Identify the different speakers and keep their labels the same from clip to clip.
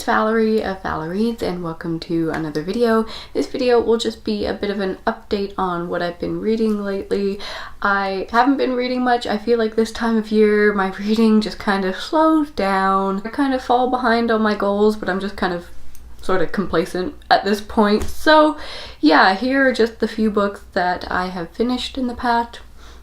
Speaker 1: it's Valerie of Valeries and welcome to another video. This video will just be a bit of an update on what I've been reading lately. I haven't been reading much. I feel like this time of year my reading just kind of slows down. I kind of fall behind on my goals, but I'm just kind of sort of complacent at this point. So yeah, here are just the few books that I have finished in the past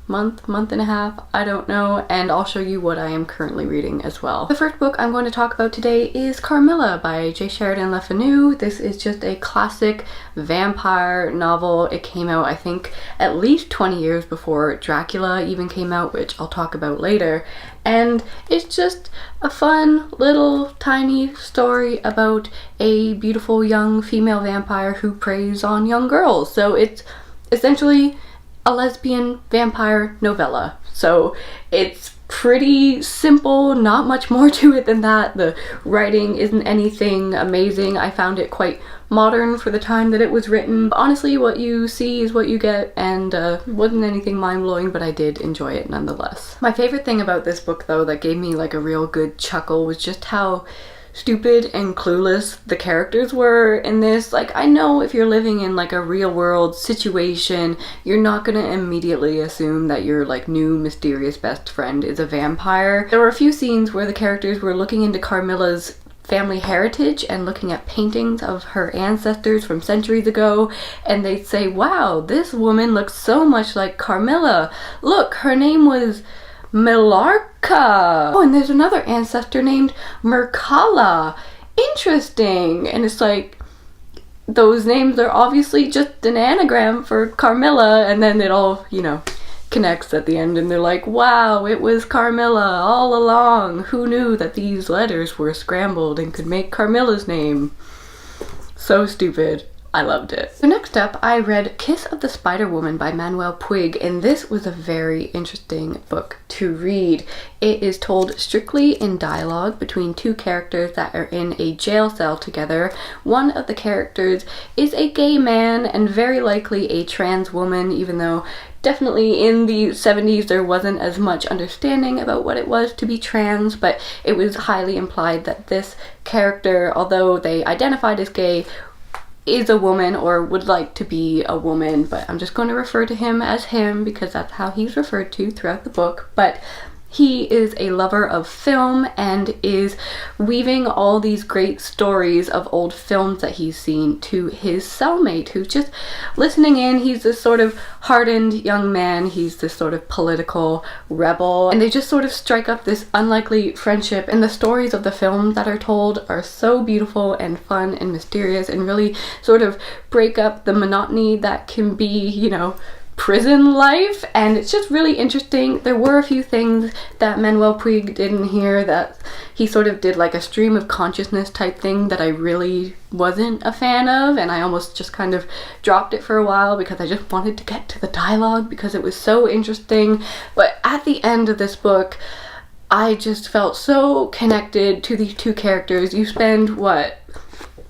Speaker 1: month and a half, I don't know, and I'll show you what I am currently reading as well. The first book I'm going to talk about today is Carmilla by J. Sheridan Le Fanu. This is just a classic vampire novel. It came out, I think, at least 20 years before Dracula even came out, which I'll talk about later. And it's just a fun little tiny story about a beautiful young female vampire who preys on young girls. So it's essentially a lesbian vampire novella. So it's pretty simple, not much more to it than that. The writing isn't anything amazing. I found it quite modern for the time that it was written. But honestly, what you see is what you get, and wasn't anything mind-blowing, but I did enjoy it nonetheless. My favorite thing about this book, though, that gave me like a real good chuckle was just how stupid and clueless the characters were in this. Like, I know if you're living in like a real world situation, you're not gonna immediately assume that your like new mysterious best friend is a vampire. There were a few scenes where the characters were looking into Carmilla's family heritage and looking at paintings of her ancestors from centuries ago, and they'd say, wow, this woman looks so much like Carmilla. Look, her name was Millarca. Oh, and there's another ancestor named Mircalla. Interesting. And it's like, those names are obviously just an anagram for Carmilla, and then it all, you know, connects at the end, and they're like, wow, it was Carmilla all along. Who knew that these letters were scrambled and could make Carmilla's name? So stupid. I loved it. So next up, I read Kiss of the Spider Woman by Manuel Puig, and this was a very interesting book to read. It is told strictly in dialogue between two characters that are in a jail cell together. One of the characters is a gay man and very likely a trans woman, even though definitely in the 70s there wasn't as much understanding about what it was to be trans, but it was highly implied that this character, although they identified as gay, is a woman or would like to be a woman, but I'm just going to refer to him as him because that's how he's referred to throughout the book. But he is a lover of film and is weaving all these great stories of old films that he's seen to his cellmate, who's just listening in. He's this sort of hardened young man. He's this sort of political rebel, and they just sort of strike up this unlikely friendship, and the stories of the films that are told are so beautiful and fun and mysterious and really sort of break up the monotony that can be, you know, prison life, and it's just really interesting. There were a few things that Manuel Puig did in here that he sort of did like a stream of consciousness type thing that I really wasn't a fan of, and I almost just kind of dropped it for a while because I just wanted to get to the dialogue because it was so interesting. But at the end of this book, I just felt so connected to these two characters. You spend, what,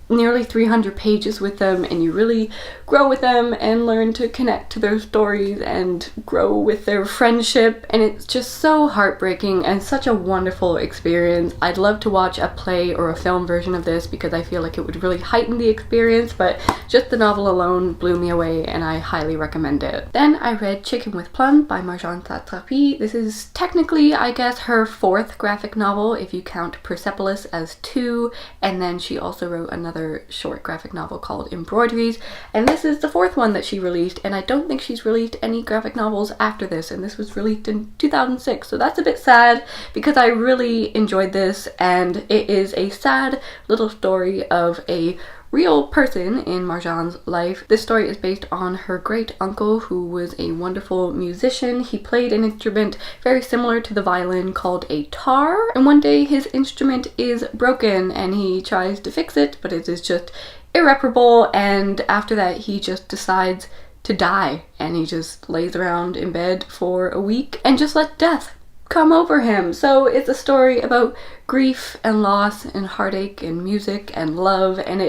Speaker 1: nearly 300 pages with them, and you really grow with them and learn to connect to their stories and grow with their friendship, and it's just so heartbreaking and such a wonderful experience. I'd love to watch a play or a film version of this because I feel like it would really heighten the experience, but just the novel alone blew me away and I highly recommend it. Then I read Chicken with Plum by Marjane Satrapi. This is technically, I guess, her fourth graphic novel if you count Persepolis as two, and then she also wrote another short graphic novel called Embroideries, and this is the fourth one that she released, and I don't think she's released any graphic novels after this, and this was released in 2006, so that's a bit sad because I really enjoyed this, and it is a sad little story of a real person in Marjane's life. This story is based on her great uncle, who was a wonderful musician. He played an instrument very similar to the violin called a tar, and one day his instrument is broken and he tries to fix it, but it is just irreparable, and after that he just decides to die, and he just lays around in bed for a week and just lets death come over him. So it's a story about grief and loss and heartache and music and love, and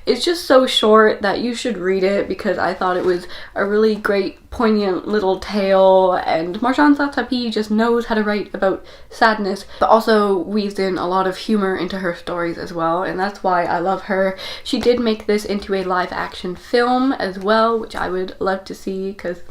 Speaker 1: it's just so short that you should read it, because I thought it was a really great, poignant little tale. And Marjane Satrapi just knows how to write about sadness, but also weaves in a lot of humor into her stories as well, and that's why I love her. She did make this into a live action film as well, which I would love to see because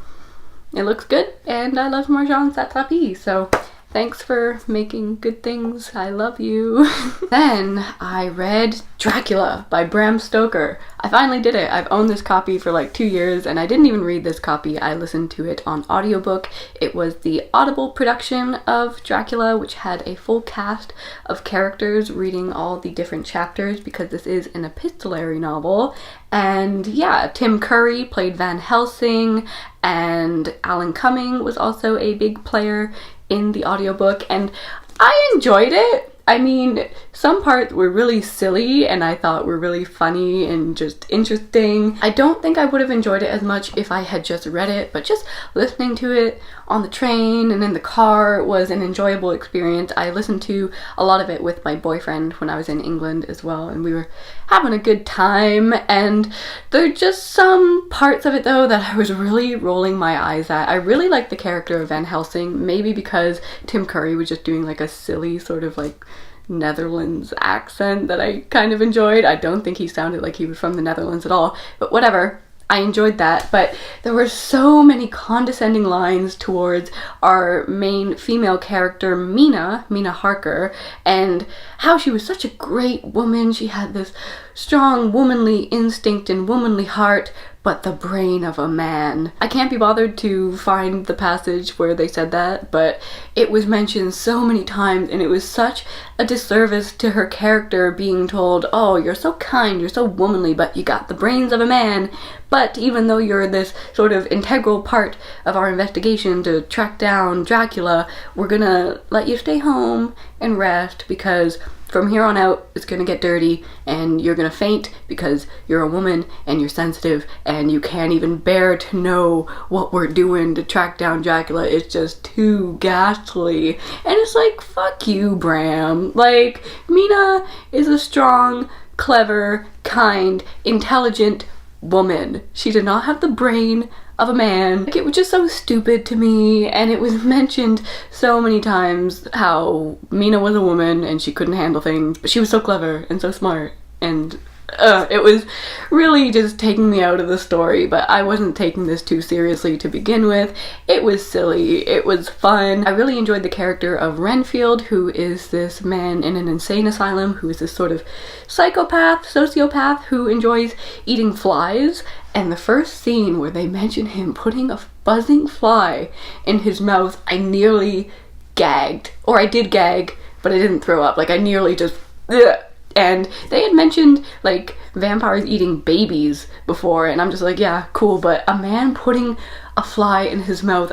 Speaker 1: it looks good, and I love Marjane Satrapi, so thanks for making good things. I love you. Then I read Dracula by Bram Stoker. I finally did it. I've owned this copy for like 2 years, and I didn't even read this copy. I listened to it on audiobook. It was the Audible production of Dracula, which had a full cast of characters reading all the different chapters, because this is an epistolary novel. And yeah, Tim Curry played Van Helsing, and Alan Cumming was also a big player in the audiobook, and I enjoyed it. I mean, some parts were really silly and I thought were really funny and just interesting. I don't think I would have enjoyed it as much if I had just read it, but just listening to it on the train and in the car was an enjoyable experience. I listened to a lot of it with my boyfriend when I was in England as well, and we were having a good time. And there are just some parts of it though that I was really rolling my eyes at. I really liked the character of Van Helsing, maybe because Tim Curry was just doing like a silly sort of like Netherlands accent that I kind of enjoyed. I don't think he sounded like he was from the Netherlands at all, but whatever. I enjoyed that, but there were so many condescending lines towards our main female character, Mina Harker, and how she was such a great woman. She had this strong womanly instinct and womanly heart, but the brain of a man. I can't be bothered to find the passage where they said that, but it was mentioned so many times, and it was such a disservice to her character being told, oh, you're so kind, you're so womanly, but you got the brains of a man. But even though you're this sort of integral part of our investigation to track down Dracula, we're gonna let you stay home and rest, because from here on out it's gonna get dirty and you're gonna faint because you're a woman and you're sensitive and you can't even bear to know what we're doing to track down Dracula. It's just too ghastly. And it's like, fuck you, Bram. Like, Mina is a strong, clever, kind, intelligent woman. She did not have the brain of a man. Like, it was just so stupid to me, and it was mentioned so many times how Mina was a woman and she couldn't handle things, but she was so clever and so smart, and it was really just taking me out of the story. But I wasn't taking this too seriously to begin with. It was silly, it was fun. I really enjoyed the character of Renfield, who is this man in an insane asylum who is this sort of psychopath, sociopath who enjoys eating flies. And the first scene where they mention him putting a buzzing fly in his mouth, I nearly gagged. Or I did gag, but I didn't throw up. Like, I nearly just ugh. And they had mentioned like vampires eating babies before, and I'm just like, yeah, cool, but a man putting a fly in his mouth,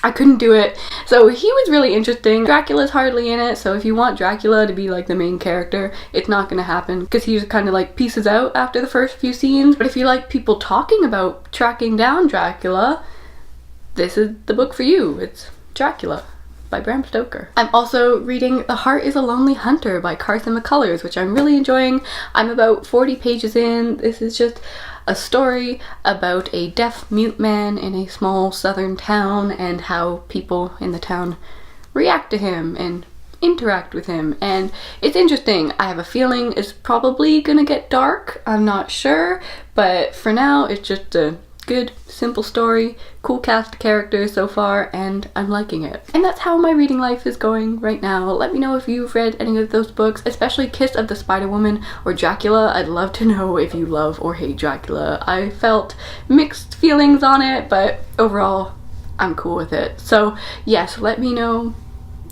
Speaker 1: I couldn't do it. So he was really interesting. Dracula's hardly in it, so if you want Dracula to be like the main character, it's not gonna happen, because he just kind of like pieces out after the first few scenes. But if you like people talking about tracking down Dracula, this is the book for you. It's Dracula by Bram Stoker. I'm also reading The Heart is a Lonely Hunter by Carson McCullers, which I'm really enjoying. I'm about 40 pages in. This is just a story about a deaf-mute man in a small southern town and how people in the town react to him and interact with him, and it's interesting. I have a feeling it's probably gonna get dark. I'm not sure, but for now it's just a good, simple story, cool cast of characters so far, and I'm liking it. And that's how my reading life is going right now. Let me know if you've read any of those books, especially Kiss of the Spider Woman or Dracula. I'd love to know if you love or hate Dracula. I felt mixed feelings on it, but overall, I'm cool with it. So yes, let me know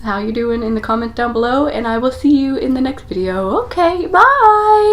Speaker 1: how you're doing in the comments down below, and I will see you in the next video. Okay, bye!